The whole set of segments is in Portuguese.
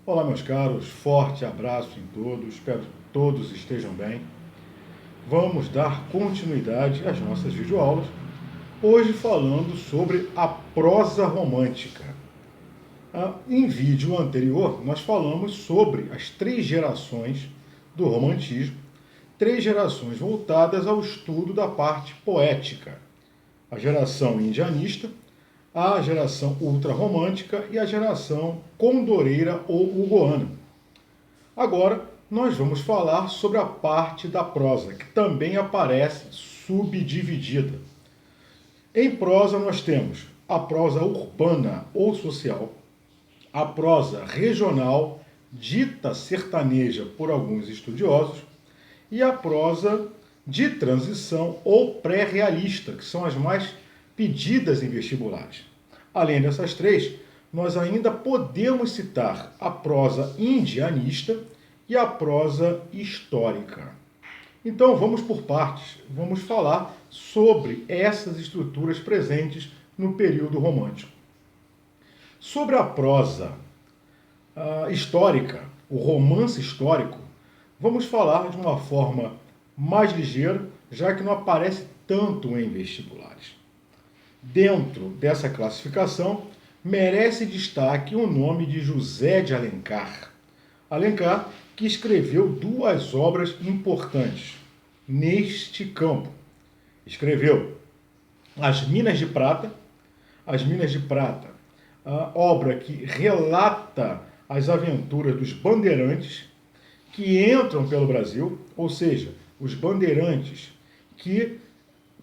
Olá, meus caros, forte abraço em todos, espero que todos estejam bem. Vamos dar continuidade às nossas videoaulas, hoje falando sobre a prosa romântica. Em vídeo anterior, nós falamos sobre as três gerações do romantismo, três gerações voltadas ao estudo da parte poética. A geração indianista, a geração ultrarromântica e a geração condoreira ou hugoana. Agora, nós vamos falar sobre a parte da prosa, que também aparece subdividida. Em prosa, nós temos a prosa urbana ou social, a prosa regional, dita sertaneja por alguns estudiosos, e a prosa de transição ou pré-realista, que são as mais pedidas em vestibulares. Além dessas três, nós ainda podemos citar a prosa indianista e a prosa histórica. Então vamos por partes, vamos falar sobre essas estruturas presentes no período romântico. Sobre a prosa histórica, o romance histórico, vamos falar de uma forma mais ligeira, já que não aparece tanto em vestibulares. Dentro dessa classificação, merece destaque o nome de José de Alencar. Alencar, que escreveu duas obras importantes neste campo. Escreveu As Minas de Prata, a obra que relata as aventuras dos bandeirantes que entram pelo Brasil, ou seja, os bandeirantes que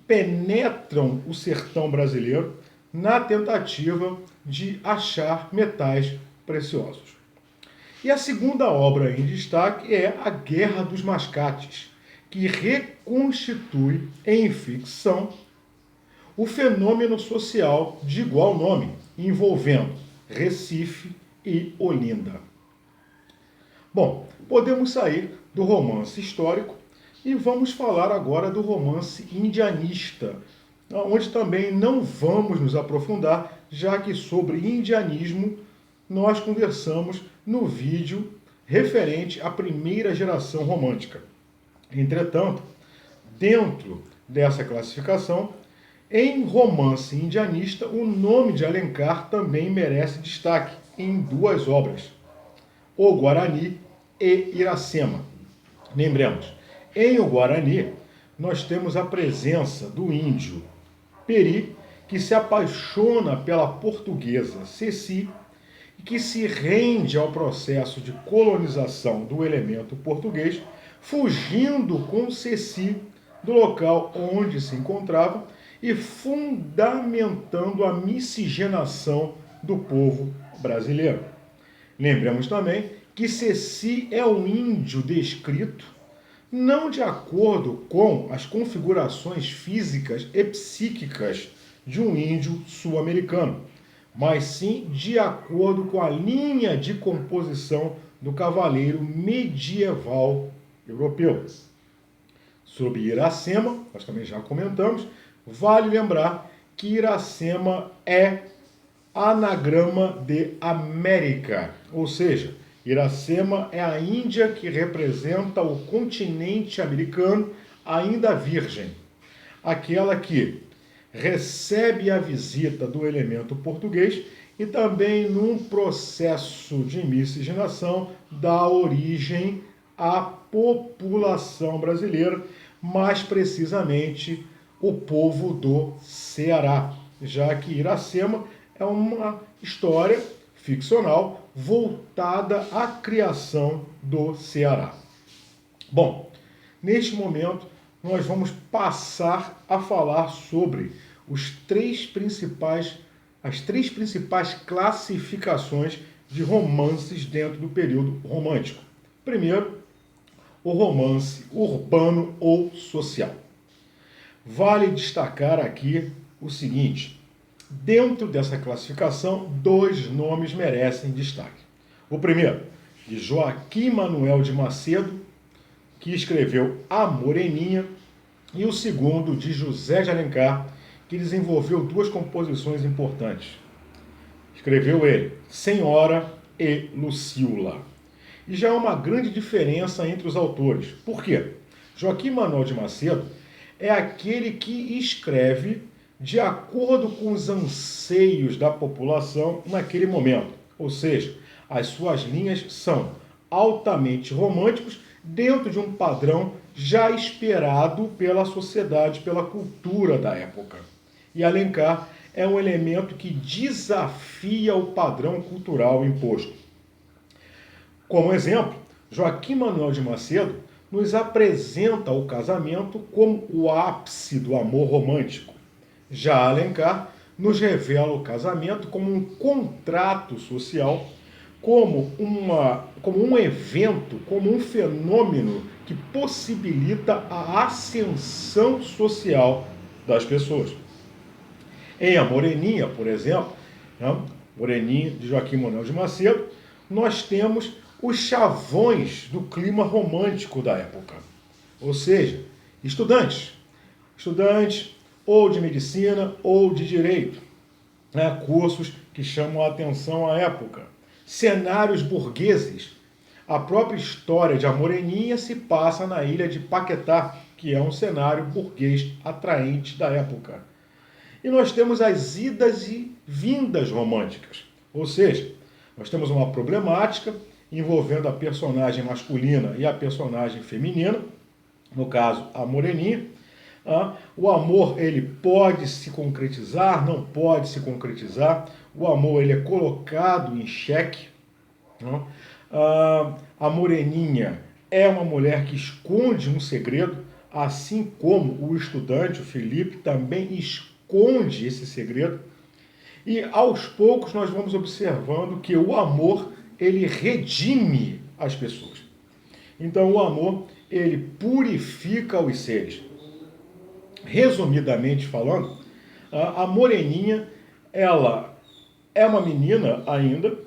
penetram o sertão brasileiro na tentativa de achar metais preciosos. E a segunda obra em destaque é A Guerra dos Mascates, que reconstitui em ficção o fenômeno social de igual nome, envolvendo Recife e Olinda. Bom, podemos sair do romance histórico e vamos falar agora do romance indianista, onde também não vamos nos aprofundar, já que sobre indianismo nós conversamos no vídeo referente à primeira geração romântica. Entretanto, dentro dessa classificação, em romance indianista, o nome de Alencar também merece destaque em duas obras, O Guarani e Iracema. Lembremos, em O Guarani, nós temos a presença do índio Peri, que se apaixona pela portuguesa Ceci e que se rende ao processo de colonização do elemento português, fugindo com Ceci do local onde se encontrava e fundamentando a miscigenação do povo brasileiro. Lembremos também que Ceci é um índio descrito não de acordo com as configurações físicas e psíquicas de um índio sul-americano, mas sim de acordo com a linha de composição do cavaleiro medieval europeu. Sobre Iracema, nós também já comentamos, vale lembrar que Iracema é anagrama de América, ou seja, Iracema é a Índia que representa o continente americano ainda virgem, aquela que recebe a visita do elemento português e também num processo de miscigenação dá origem à população brasileira, mais precisamente o povo do Ceará, já que Iracema é uma história ficcional voltada à criação do Ceará. Bom, neste momento nós vamos passar a falar sobre as três principais classificações de romances dentro do período romântico. Primeiro, o romance urbano ou social. Vale destacar aqui o seguinte: dentro dessa classificação, dois nomes merecem destaque. O primeiro, de Joaquim Manuel de Macedo, que escreveu A Moreninha, e o segundo, de José de Alencar, que desenvolveu duas composições importantes. Escreveu ele Senhora e Lucila. E já há uma grande diferença entre os autores. Por quê? Joaquim Manuel de Macedo é aquele que escreve de acordo com os anseios da população naquele momento. Ou seja, as suas linhas são altamente românticos dentro de um padrão já esperado pela sociedade, pela cultura da época. E Alencar é um elemento que desafia o padrão cultural imposto. Como exemplo, Joaquim Manuel de Macedo nos apresenta o casamento como o ápice do amor romântico. Já Alencar nos revela o casamento como um contrato social, como um evento, como um fenômeno que possibilita a ascensão social das pessoas. Em A Moreninha, por exemplo, Moreninha de Joaquim Manuel de Macedo, nós temos os chavões do clima romântico da época. Ou seja, estudantes ou de medicina ou de direito, cursos que chamam a atenção à época, cenários burgueses. A própria história de A Moreninha se passa na ilha de Paquetá, que é um cenário burguês atraente da época. E nós temos as idas e vindas românticas, ou seja, nós temos uma problemática envolvendo a personagem masculina e a personagem feminina, no caso, a Moreninha. O amor, ele pode se concretizar, não pode se concretizar. O amor, ele é colocado em xeque. A Moreninha é uma mulher que esconde um segredo, assim como o estudante, o Felipe, também esconde esse segredo. E aos poucos nós vamos observando que o amor, ele redime as pessoas. Então o amor, ele purifica os seres. Resumidamente falando, a Moreninha, ela é uma menina ainda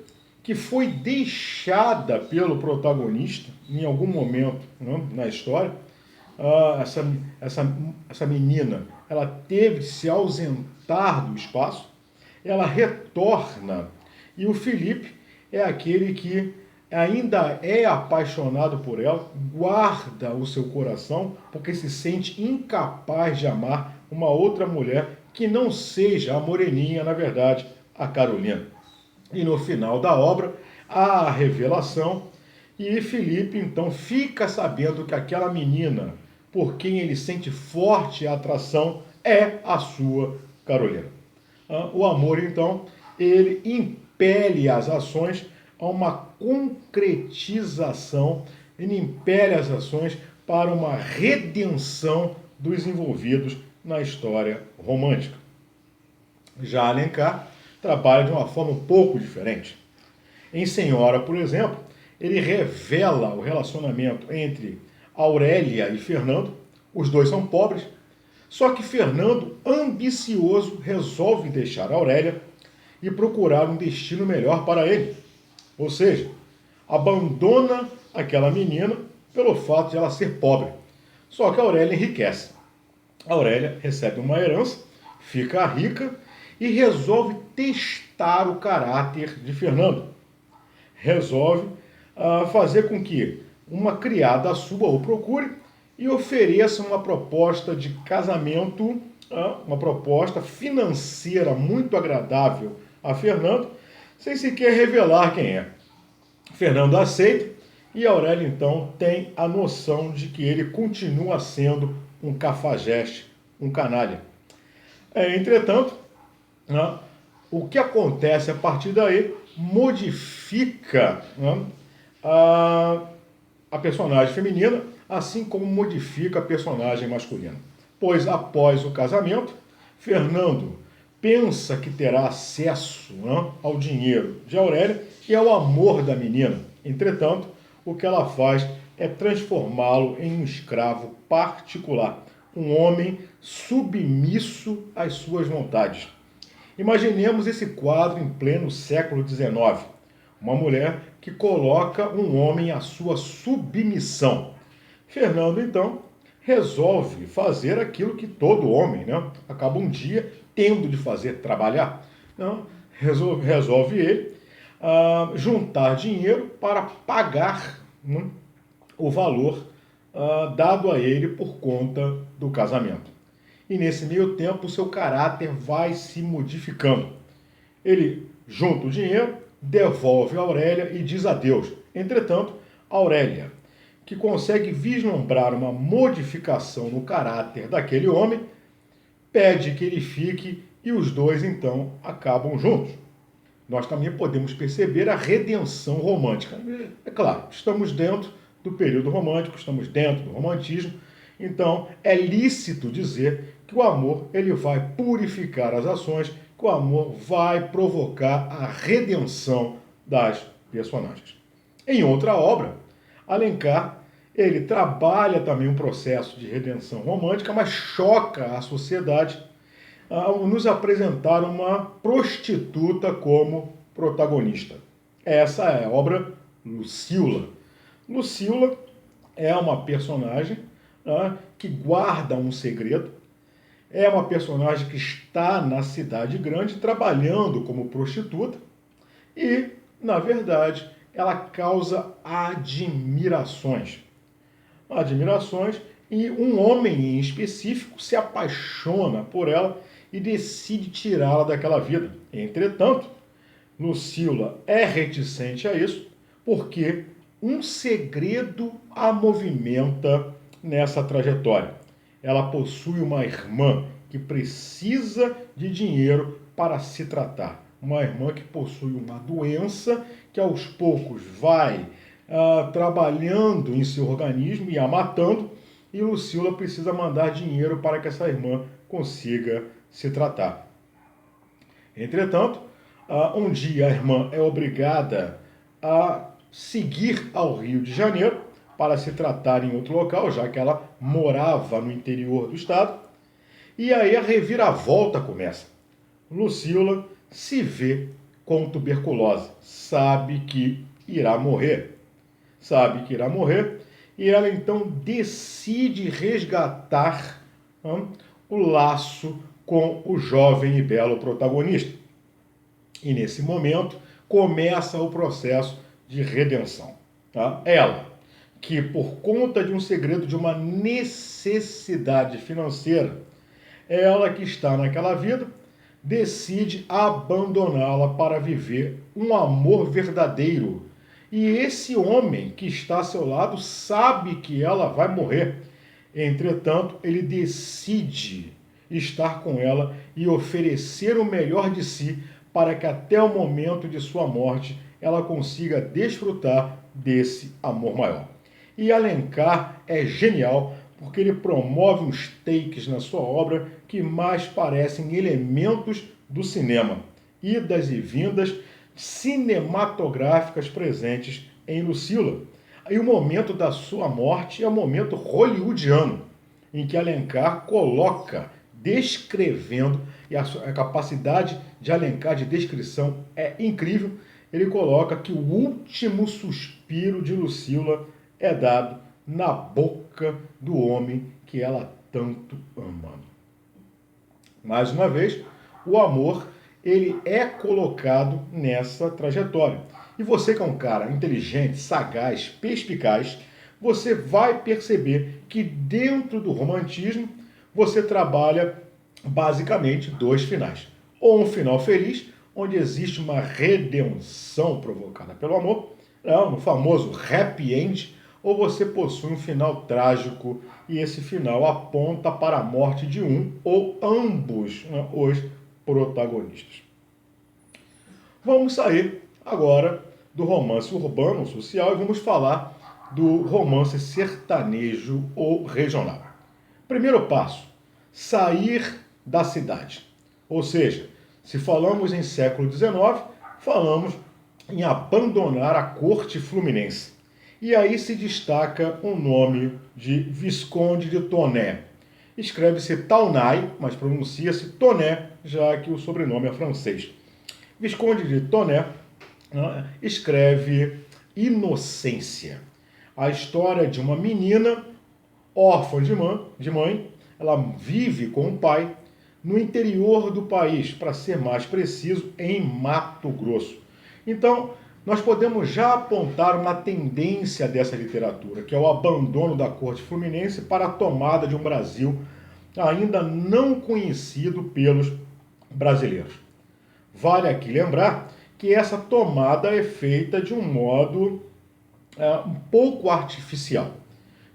que foi deixada pelo protagonista em algum momento, na história. Essa menina, ela teve de se ausentar do espaço, ela retorna, e o Felipe é aquele que ainda é apaixonado por ela, guarda o seu coração, porque se sente incapaz de amar uma outra mulher que não seja a Moreninha, na verdade, a Carolina. E no final da obra, há a revelação, e Felipe então fica sabendo que aquela menina, por quem ele sente forte atração, é a sua Carolina. O amor, então, ele impele as ações a uma concretização, ele impele as ações para uma redenção dos envolvidos na história romântica. Já Alencar trabalha de uma forma um pouco diferente. Em Senhora, por exemplo, ele revela o relacionamento entre Aurélia e Fernando. Os dois são pobres, só que Fernando, ambicioso, resolve deixar Aurélia e procurar um destino melhor para ele. Ou seja, abandona aquela menina pelo fato de ela ser pobre. Só que a Aurélia enriquece. A Aurélia recebe uma herança, fica rica e resolve testar o caráter de Fernando. Resolve fazer com que uma criada sua o procure e ofereça uma proposta de casamento, uma proposta financeira muito agradável a Fernando, sem sequer revelar quem é. Fernando aceita e Aurélia então tem a noção de que ele continua sendo um cafajeste, um canalha. Entretanto, o que acontece a partir daí modifica a personagem feminina, assim como modifica a personagem masculina. Pois após o casamento, Fernando pensa que terá acesso ao dinheiro de Aurélia e ao amor da menina. Entretanto, o que ela faz é transformá-lo em um escravo particular, um homem submisso às suas vontades. Imaginemos esse quadro em pleno século XIX. Uma mulher que coloca um homem à sua submissão. Fernando, então, resolve fazer aquilo que todo homem acaba um dia tendo de fazer, trabalhar. Então, resolve ele juntar dinheiro para pagar, né, o valor dado a ele por conta do casamento. E nesse meio tempo o seu caráter vai se modificando. Ele junta o dinheiro, devolve a Aurélia e diz adeus. Entretanto, Aurélia, que consegue vislumbrar uma modificação no caráter daquele homem, pede que ele fique e os dois então acabam juntos. Nós também podemos perceber a redenção romântica. É claro, estamos dentro do período romântico, estamos dentro do romantismo, então é lícito dizer que o amor ele vai purificar as ações, que o amor vai provocar a redenção das personagens. Em outra obra, Alencar, ele trabalha também um processo de redenção romântica, mas choca a sociedade ao nos apresentar uma prostituta como protagonista. Essa é a obra Lucíola. Lucíola é uma personagem que guarda um segredo, é uma personagem que está na cidade grande trabalhando como prostituta e, na verdade, ela causa admirações. Admirações, e um homem em específico se apaixona por ela e decide tirá-la daquela vida. Entretanto, Lucíola é reticente a isso porque um segredo a movimenta nessa trajetória. Ela possui uma irmã que precisa de dinheiro para se tratar. Uma irmã que possui uma doença que aos poucos vai trabalhando em seu organismo e a matando, e Lucíola precisa mandar dinheiro para que essa irmã consiga se tratar. Entretanto, um dia a irmã é obrigada a seguir ao Rio de Janeiro para se tratar em outro local, já que ela morava no interior do estado. E aí a reviravolta começa. Lucíola se vê com tuberculose, sabe que irá morrer. E ela então decide resgatar o laço com o jovem e belo protagonista. E nesse momento começa o processo de redenção. Ela, que por conta de um segredo, de uma necessidade financeira, ela que está naquela vida, decide abandoná-la para viver um amor verdadeiro. E esse homem que está ao seu lado sabe que ela vai morrer. Entretanto, ele decide estar com ela e oferecer o melhor de si para que até o momento de sua morte ela consiga desfrutar desse amor maior. E Alencar é genial porque ele promove uns takes na sua obra que mais parecem elementos do cinema, idas e vindas cinematográficas presentes em Lucíola. E o momento da sua morte é um momento hollywoodiano, em que Alencar coloca, descrevendo, e a capacidade de Alencar de descrição é incrível, ele coloca que o último suspiro de Lucíola é dado na boca do homem que ela tanto ama. Mais uma vez, o amor ele é colocado nessa trajetória. E você que é um cara inteligente, sagaz, perspicaz, você vai perceber que dentro do romantismo você trabalha basicamente dois finais. Ou um final feliz, onde existe uma redenção provocada pelo amor, no famoso happy end, ou você possui um final trágico e esse final aponta para a morte de um ou ambos os protagonistas. Vamos sair agora do romance urbano social e vamos falar do romance sertanejo ou regional. Primeiro passo, sair da cidade. Ou seja, se falamos em século XIX, falamos em abandonar a corte fluminense. E aí se destaca o nome de Visconde de Toné. Escreve-se Taunay, mas pronuncia-se Toné, já que o sobrenome é francês. Visconde de Toné escreve Inocência, a história de uma menina órfã de mãe. Ela vive com o pai no interior do país, para ser mais preciso, em Mato Grosso. Então, nós podemos já apontar uma tendência dessa literatura, que é o abandono da corte fluminense para a tomada de um Brasil ainda não conhecido pelos brasileiros. Vale aqui lembrar que essa tomada é feita de um modo um pouco artificial,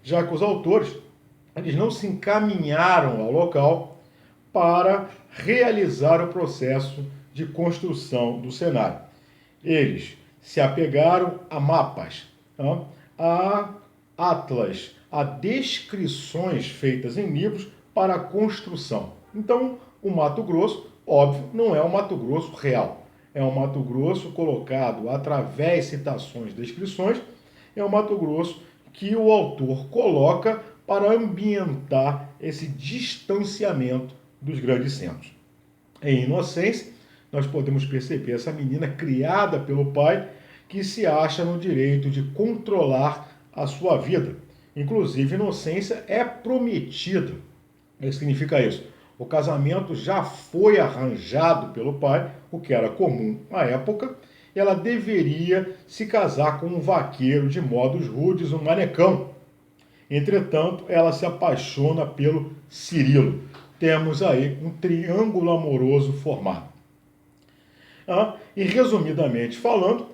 já que os autores eles não se encaminharam ao local para realizar o processo de construção do cenário. Eles se apegaram a mapas, a atlas, a descrições feitas em livros para a construção. Então, o Mato Grosso, óbvio, não é um Mato Grosso real. É um Mato Grosso colocado através de citações, descrições, é um Mato Grosso que o autor coloca para ambientar esse distanciamento dos grandes centros. Em Inocência, nós podemos perceber essa menina criada pelo pai que se acha no direito de controlar a sua vida. Inclusive, Inocência é prometida. O que significa isso? O casamento já foi arranjado pelo pai, o que era comum à época. Ela deveria se casar com um vaqueiro de modos rudes, um manecão. Entretanto, ela se apaixona pelo Cirilo. Temos aí um triângulo amoroso formado. E resumidamente falando,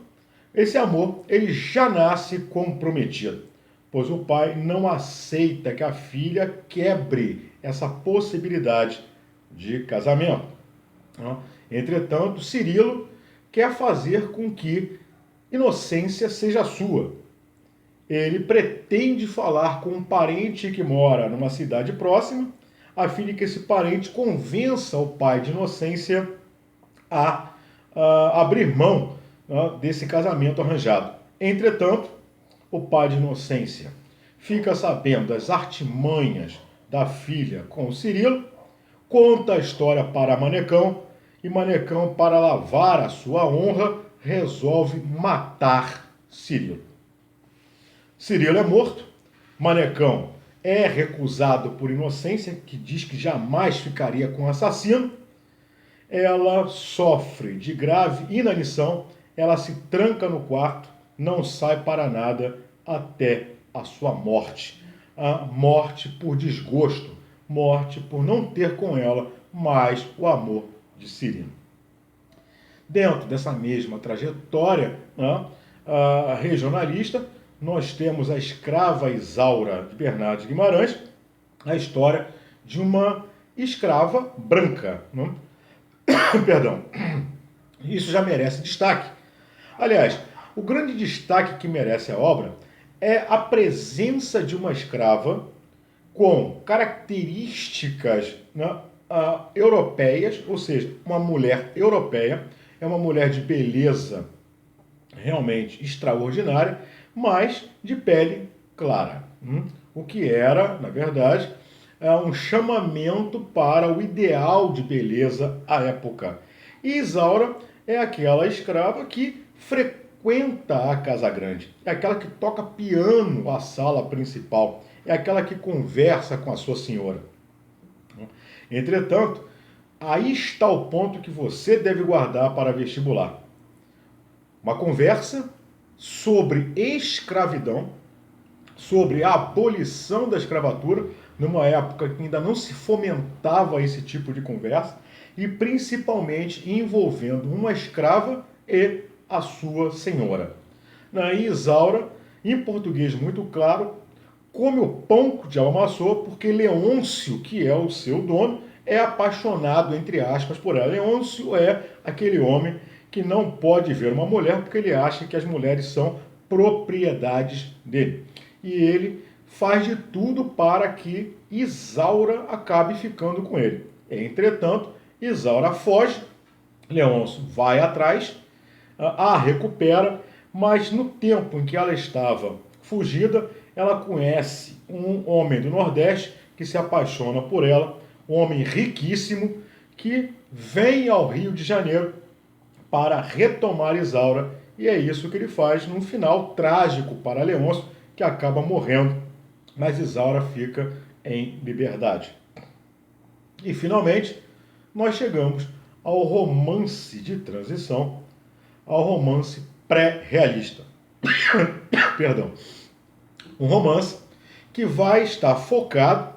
esse amor ele já nasce comprometido, pois o pai não aceita que a filha quebre essa possibilidade de casamento. Entretanto, Cirilo quer fazer com que Inocência seja sua. Ele pretende falar com um parente que mora numa cidade próxima, a fim de que esse parente convença o pai de Inocência a abrir mão desse casamento arranjado. Entretanto, o pai de Inocência fica sabendo das artimanhas da filha com o Cirilo, conta a história para Manecão, e Manecão, para lavar a sua honra, resolve matar Cirilo. Cirilo é morto, Manecão é recusado por Inocência, que diz que jamais ficaria com o assassino. Ela sofre de grave inanição, ela se tranca no quarto, não sai para nada até a sua morte. A morte por desgosto, morte por não ter com ela mais o amor de Cirilo. Dentro dessa mesma trajetória regionalista, nós temos a escrava Isaura de Bernardes de Guimarães, a história de uma escrava branca. Perdão. Isso já merece destaque. Aliás, o grande destaque que merece a obra é a presença de uma escrava com características europeias, ou seja, uma mulher europeia, é uma mulher de beleza realmente extraordinária, mas de pele clara. O que era, na verdade, um chamamento para o ideal de beleza à época. E Isaura é aquela escrava que frequenta a casa grande, é aquela que toca piano à sala principal, é aquela que conversa com a sua senhora. Entretanto, aí está o ponto que você deve guardar para vestibular. Uma conversa sobre escravidão, sobre a abolição da escravatura, numa época que ainda não se fomentava esse tipo de conversa, e principalmente envolvendo uma escrava e a sua senhora. E Isaura, em português muito claro, come o pão que o diabo amassou, porque Leôncio, que é o seu dono, é apaixonado, entre aspas, por ela. Leôncio é aquele homem que não pode ver uma mulher porque ele acha que as mulheres são propriedades dele. E ele faz de tudo para que Isaura acabe ficando com ele. Entretanto, Isaura foge, Leôncio vai atrás, a recupera, mas no tempo em que ela estava fugida, ela conhece um homem do Nordeste que se apaixona por ela, um homem riquíssimo que vem ao Rio de Janeiro para retomar Isaura, e é isso que ele faz num final trágico para Leôncio, que acaba morrendo, mas Isaura fica em liberdade. E finalmente, nós chegamos ao romance de transição, ao romance pré-realista. Perdão. Um romance que vai estar focado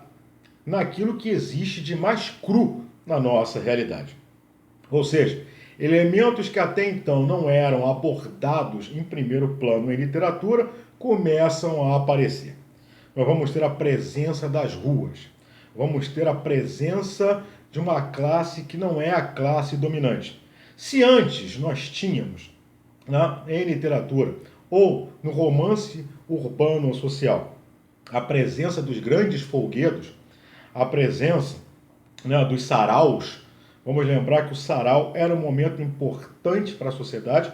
naquilo que existe de mais cru na nossa realidade. Ou seja, elementos que até então não eram abordados em primeiro plano em literatura começam a aparecer. Nós vamos ter a presença das ruas, vamos ter a presença de uma classe que não é a classe dominante. Se antes nós tínhamos, né, em literatura ou no romance urbano ou social, a presença dos grandes folguedos, a presença, né, dos saraus. Vamos lembrar que o sarau era um momento importante para a sociedade.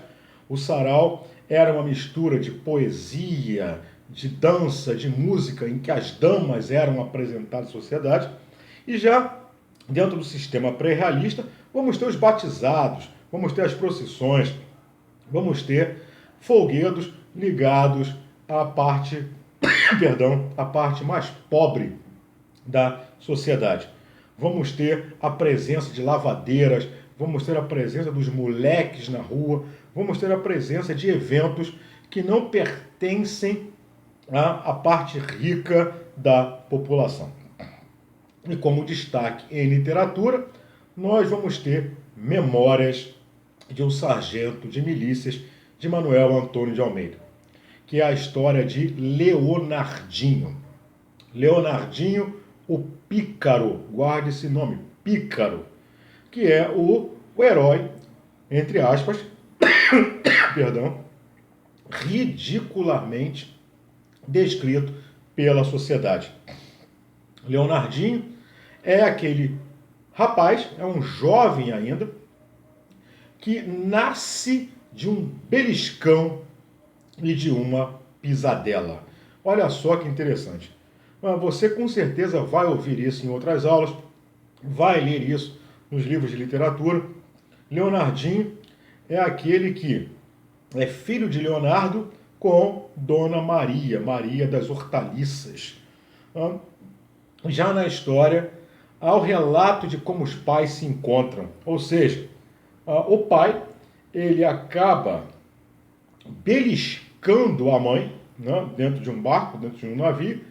O sarau era uma mistura de poesia, de dança, de música, em que as damas eram apresentadas à sociedade. E já dentro do sistema pré-realista, vamos ter os batizados, vamos ter as procissões, vamos ter folguedos ligados à parte, perdão, à parte mais pobre da sociedade. Vamos ter a presença de lavadeiras, vamos ter a presença dos moleques na rua, vamos ter a presença de eventos que não pertencem à parte rica da população. E como destaque em literatura, nós vamos ter Memórias de um Sargento de Milícias, de Manuel Antônio de Almeida, que é a história de Leonardinho. Leonardinho, o Pícaro, guarde esse nome, Pícaro, que é o herói, entre aspas, perdão, ridiculamente descrito pela sociedade. Leonardinho é aquele rapaz, é um jovem ainda, que nasce de um beliscão e de uma pisadela. Olha só que interessante. Você com certeza vai ouvir isso em outras aulas, vai ler isso nos livros de literatura. Leonardinho é aquele que é filho de Leonardo com Dona Maria, Maria das Hortaliças. Já na história, há o relato de como os pais se encontram. Ou seja, o pai, ele acaba beliscando a mãe, né, dentro de um barco, dentro de um navio,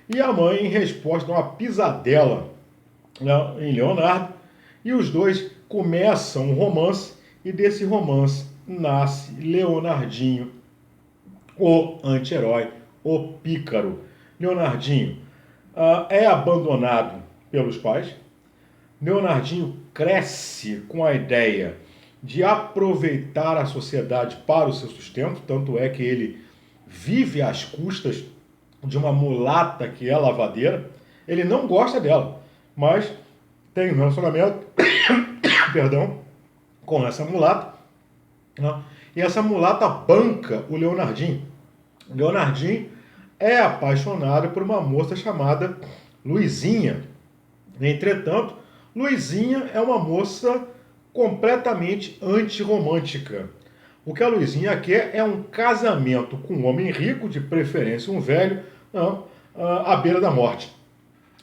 e a mãe, em resposta, dá uma pisadela, né, em Leonardo, e os dois começam um romance, e desse romance nasce Leonardinho, o anti-herói, o pícaro. Leonardinho é abandonado pelos pais. Leonardinho cresce com a ideia de aproveitar a sociedade para o seu sustento, tanto é que ele vive às custas de uma mulata que é lavadeira. Ele não gosta dela, mas tem um relacionamento perdão, com essa mulata, né? E essa mulata banca o Leonardinho. Leonardinho é apaixonado por uma moça chamada Luizinha. Entretanto, Luizinha é uma moça completamente antirromântica. O que a Luizinha quer é um casamento com um homem rico, de preferência um velho, não, à beira da morte.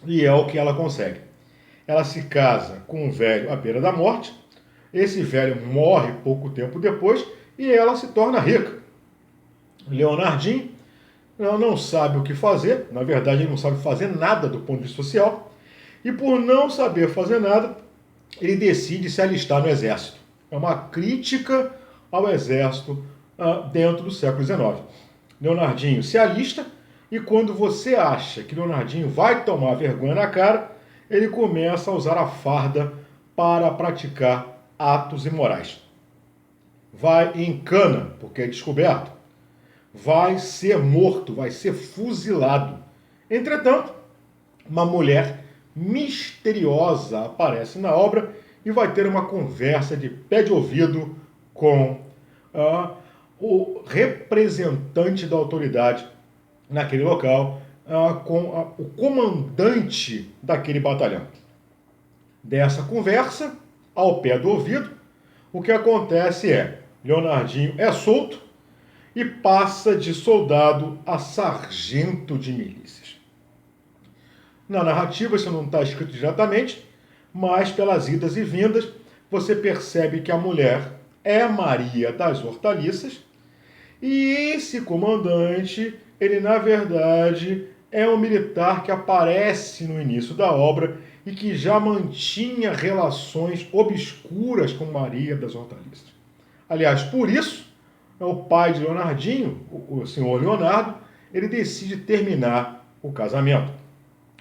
E é o que ela consegue. Ela se casa com um velho à beira da morte, esse velho morre pouco tempo depois e ela se torna rica. Leonardinho não sabe o que fazer, na verdade ele não sabe fazer nada do ponto de vista social, e por não saber fazer nada, ele decide se alistar no exército. É uma crítica ao exército dentro do século XIX. Leonardinho se alista e quando você acha que Leonardinho vai tomar vergonha na cara, ele começa a usar a farda para praticar atos imorais. Vai em cana, porque é descoberto. Vai ser morto, vai ser fuzilado. Entretanto, uma mulher misteriosa aparece na obra e vai ter uma conversa de pé de ouvido com o representante da autoridade naquele local, com o comandante daquele batalhão. Dessa conversa, ao pé do ouvido, o que acontece é, Leonardinho é solto e passa de soldado a sargento de milícias. Na narrativa isso não está escrito diretamente, mas pelas idas e vindas você percebe que a mulher é Maria das Hortaliças, e esse comandante, ele na verdade é um militar que aparece no início da obra e que já mantinha relações obscuras com Maria das Hortaliças. Aliás, por isso, o pai de Leonardinho, o senhor Leonardo, ele decide terminar o casamento,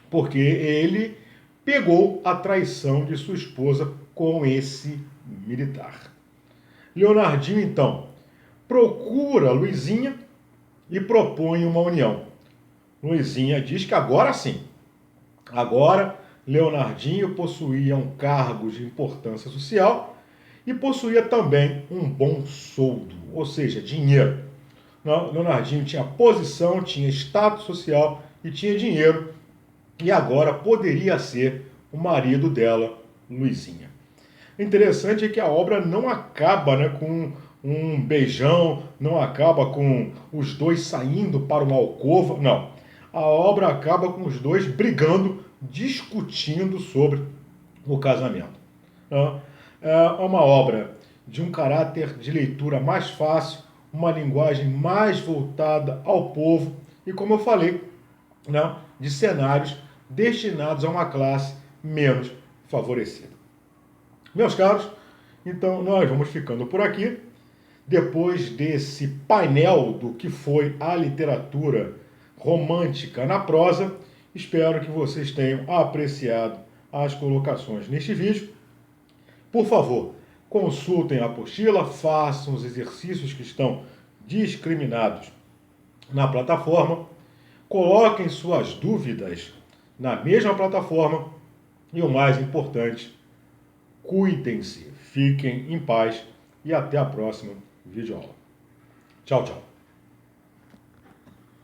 porque ele pegou a traição de sua esposa com esse militar. Leonardinho, então, procura Luizinha e propõe uma união. Luizinha diz que agora sim, agora Leonardinho possuía um cargo de importância social e possuía também um bom soldo, ou seja, dinheiro. Leonardinho tinha posição, tinha status social e tinha dinheiro, e agora poderia ser o marido dela, Luizinha. O interessante é que a obra não acaba, né, com um beijão, não acaba com os dois saindo para uma alcova, não. A obra acaba com os dois brigando, discutindo sobre o casamento. É uma obra de um caráter de leitura mais fácil, uma linguagem mais voltada ao povo e, como eu falei, né, de cenários destinados a uma classe menos favorecida. Meus caros, então nós vamos ficando por aqui. Depois desse painel do que foi a literatura romântica na prosa, espero que vocês tenham apreciado as colocações neste vídeo. Por favor, consultem a apostila, façam os exercícios que estão discriminados na plataforma, coloquem suas dúvidas na mesma plataforma e, o mais importante, cuidem-se, fiquem em paz e até a próxima videoaula. Tchau, tchau.